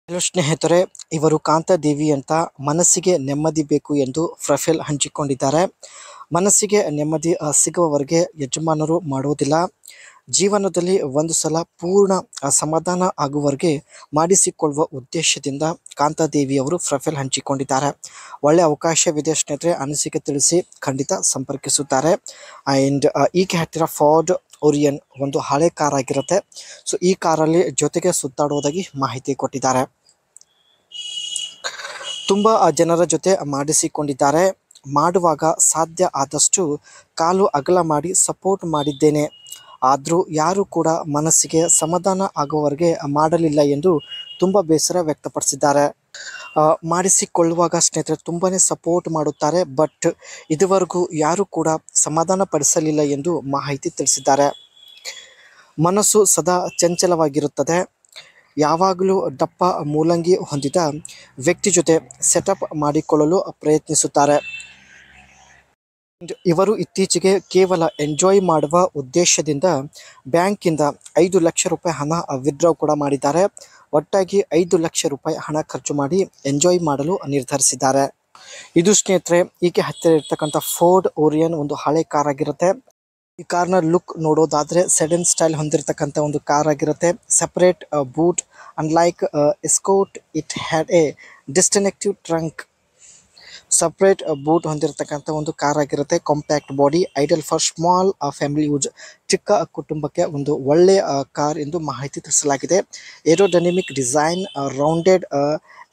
Hello ಸ್ನೇಹಿತರೆ, ಇವರು ಕಾಂತಾದೇವಿ ಅಂತ ಮನಸ್ಸಿಗೆ ನೆಮ್ಮದಿ ಬೇಕು ಎಂದು ಪ್ರೊಫೈಲ್ ಹಂಚಿಕೊಂಡಿದ್ದಾರೆ. ಮನಸ್ಸಿಗೆ ನೆಮ್ಮದಿ ಸಿಗುವವರೆಗೆ ಯಜಮಾನರು ಮಾಡುವುದಿಲ್ಲ. ಜೀವನದಲ್ಲಿ ಒಂದು ಸಲ ಪೂರ್ಣ ಸಮಾಧಾನ ಆಗುವವರೆಗೆ ಮಾಡಿಸಿಕೊಳ್ಳುವ ಉದ್ದೇಶದಿಂದ ಕಾಂತಾದೇವಿ ಅವರು ಪ್ರೊಫೈಲ್ ಹಂಚಿಕೊಂಡಿದ್ದಾರೆ. ಒಳ್ಳೆ ಅವಕಾಶವಿದೆ ಸ್ನೇಹಿತರೆ, ಅನಿಸಿಕೆ ತಿಳಿಸಿ ಖಂಡಿತ ಸಂಪರ್ಕಿಸುತ್ತಾರೆ. ಆ್ಯಂಡ್ ಈಕೆ ಹತ್ತಿರ ಫೋರ್ಡ್ ಓರಿಯನ್ ಒಂದು ಹಳೆ ಕಾರ್ ಆಗಿರುತ್ತೆ. ಸೊ ಈ ಕಾರಲ್ಲಿ ಜೊತೆಗೆ ಸುತ್ತಾಡುವುದಾಗಿ ಮಾಹಿತಿ ಕೊಟ್ಟಿದ್ದಾರೆ. ತುಂಬ ಜನರ ಜೊತೆ ಮಾಡಿಸಿಕೊಂಡಿದ್ದಾರೆ. ಮಾಡುವಾಗ ಸಾಧ್ಯ ಆದಷ್ಟು ಕಾಲು ಅಗಲ ಮಾಡಿ ಸಪೋರ್ಟ್ ಮಾಡಿದ್ದೇನೆ. ಆದರೂ ಯಾರೂ ಕೂಡ ಮನಸ್ಸಿಗೆ ಸಮಾಧಾನ ಆಗುವವರೆಗೆ ಮಾಡಲಿಲ್ಲ ಎಂದು ತುಂಬ ಬೇಸರ ವ್ಯಕ್ತಪಡಿಸಿದ್ದಾರೆ. ಮಾಡಿಸಿಕೊಳ್ಳುವಾಗ ಸ್ನೇಹಿತರೆ ತುಂಬಾ ಸಪೋರ್ಟ್ ಮಾಡುತ್ತಾರೆ, ಬಟ್ ಇದುವರೆಗೂ ಯಾರೂ ಕೂಡ ಸಮಾಧಾನ ಪಡಿಸಲಿಲ್ಲ ಎಂದು ಮಾಹಿತಿ ತಿಳಿಸಿದ್ದಾರೆ. ಮನಸ್ಸು ಸದಾ ಚಂಚಲವಾಗಿರುತ್ತದೆ. ಯಾವಾಗಲೂ ದಪ್ಪ ಮೂಲಂಗಿ ಹೊಂದಿದ ವ್ಯಕ್ತಿ ಜೊತೆ ಸೆಟಪ್ ಮಾಡಿಕೊಳ್ಳಲು ಪ್ರಯತ್ನಿಸುತ್ತಾರೆ. ಇವರು ಇತ್ತೀಚೆಗೆ ಕೇವಲ ಎಂಜಾಯ್ ಮಾಡುವ ಉದ್ದೇಶದಿಂದ ಬ್ಯಾಂಕಿಂದ 5 ಲಕ್ಷ ರೂಪಾಯಿ ಹಣ ವಿತ್ಡ್ರಾ ಕೂಡ ಮಾಡಿದ್ದಾರೆ. ಒಟ್ಟಾಗಿ 5 ಲಕ್ಷ ರೂಪಾಯಿ ಹಣ ಖರ್ಚು ಮಾಡಿ ಎಂಜಾಯ್ ಮಾಡಲು ನಿರ್ಧರಿಸಿದ್ದಾರೆ. ಇದು ಸ್ನೇಹಿತರೆ ಈಕೆ ಹತ್ತಿರ ಇರ್ತಕ್ಕಂಥ ಫೋರ್ಡ್ ಓರಿಯನ್ ಒಂದು ಹಳೆ ಕಾರ್ ಆಗಿರುತ್ತೆ. ಈ ಕಾರ್ನ ಲುಕ್ ನೋಡೋದಾದರೆ ಸೆಡನ್ ಸ್ಟೈಲ್ ಹೊಂದಿರತಕ್ಕಂಥ ಒಂದು ಕಾರ್ ಆಗಿರುತ್ತೆ. Separate boot, unlike Escort it had a distinctive trunk. Separate boot ಹೊಂದಿರತಕ್ಕಂಥ ಒಂದು ಕಾರ್ ಆಗಿರುತ್ತೆ. Compact body, ideal for small family use. ಚಿಕ್ಕ ಕುಟುಂಬಕ್ಕೆ ಒಂದು ಒಳ್ಳೆಯ ಕಾರ್ ಎಂದು ಮಾಹಿತಿ ತಿಳಿಸಲಾಗಿದೆ. Aerodynamic design, rounded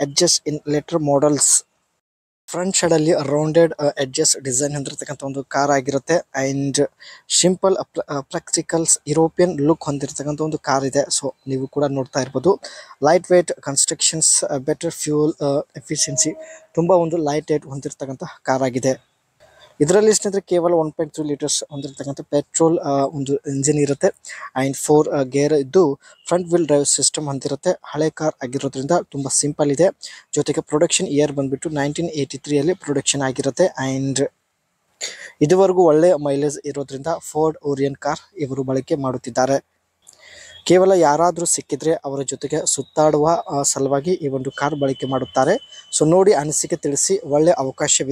edges in later models. Front ಸೈಡಲ್ಲಿ ರೌಂಡೆಡ್ ಎಡ್ಜಸ್ ಡಿಸೈನ್ ಹೊಂದಿರತಕ್ಕಂಥ ಒಂದು ಕಾರ್ ಆಗಿರುತ್ತೆ. And simple practicals European look ಹೊಂದಿರತಕ್ಕಂಥ ಒಂದು ಕಾರ್ ಇದೆ. ಸೊ ನೀವು ಕೂಡ ನೋಡ್ತಾ ಇರ್ಬೋದು. Light weight constructions, better fuel efficiency. ತುಂಬ ಒಂದು ಲೈಟ್ ವೇಟ್ ಹೊಂದಿರತಕ್ಕಂಥ ಕಾರ್ ಆಗಿದೆ. ಇದರಲ್ಲಿ ಸ್ನೇಹಿತರೆ ಕೇವಲ 1.3 ಲೀಟರ್ಸ್ ಹೊಂದಿರತಕ್ಕಂಥ ಪೆಟ್ರೋಲ್ ಒಂದು ಇಂಜಿನ್ ಇರುತ್ತೆ. ಆ್ಯಂಡ್ 4 ಗೇರ್ ಇದ್ದು ಫ್ರಂಟ್ ವೀಲ್ ಡ್ರೈವ್ ಸಿಸ್ಟಮ್ ಹೊಂದಿರುತ್ತೆ. ಹಳೆ ಕಾರ್ ಆಗಿರೋದ್ರಿಂದ ತುಂಬ ಸಿಂಪಲ್ ಇದೆ. ಜೊತೆಗೆ ಪ್ರೊಡಕ್ಷನ್ ಇಯರ್ ಬಂದುಬಿಟ್ಟು 1983 ಪ್ರೊಡಕ್ಷನ್ ಆಗಿರುತ್ತೆ. ಆ್ಯಂಡ್ ಇದುವರೆಗೂ ಒಳ್ಳೆಯ ಮೈಲೇಜ್ ಇರೋದ್ರಿಂದ ಫೋರ್ಡ್ ಓರಿಯನ್ ಕಾರ್ ಇವರು ಬಳಕೆ ಮಾಡುತ್ತಿದ್ದಾರೆ. ಕೇವಲ ಯಾರಾದರೂ ಸಿಕ್ಕಿದ್ರೆ ಅವರ ಜೊತೆಗೆ ಸುತ್ತಾಡುವ ಸಲುವಾಗಿ ಈ ಒಂದು ಕಾರ್ ಬಳಕೆ ಮಾಡುತ್ತಾರೆ. ಸೊ ನೋಡಿ ಅನಿಸಿಕೆ ತಿಳಿಸಿ. ಒಳ್ಳೆಯ ಅವಕಾಶವಿದೆ.